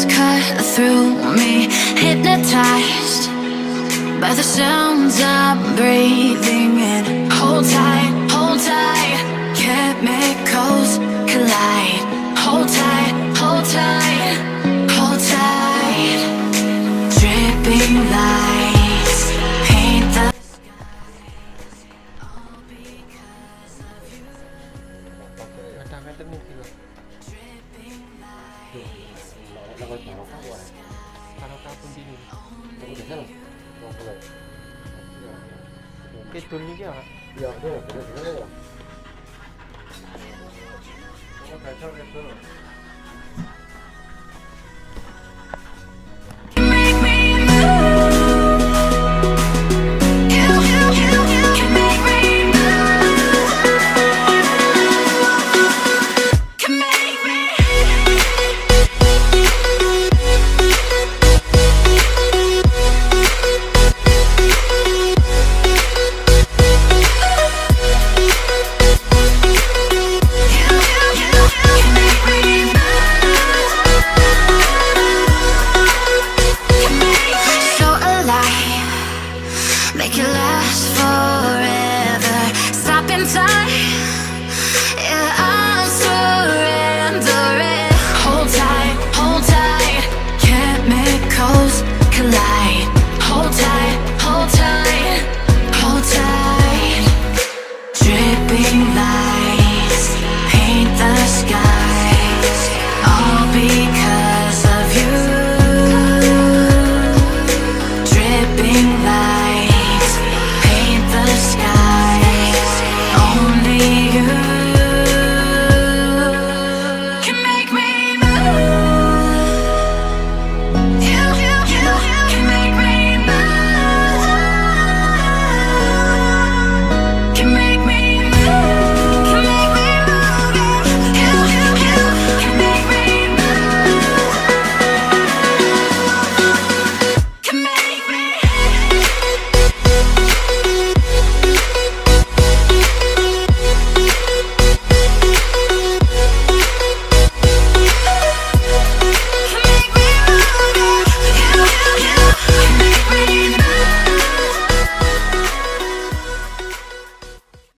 cut through me, hypnotized by the sounds I'm breathing in. Hold tight, chemicals collide. Hold tight, hold tight, hold tight. Dripping lights paint the all because of you. Dripping lights. Cái tuần như kia hả? Dạ, đúng rồi. Có phải sao cái tuần?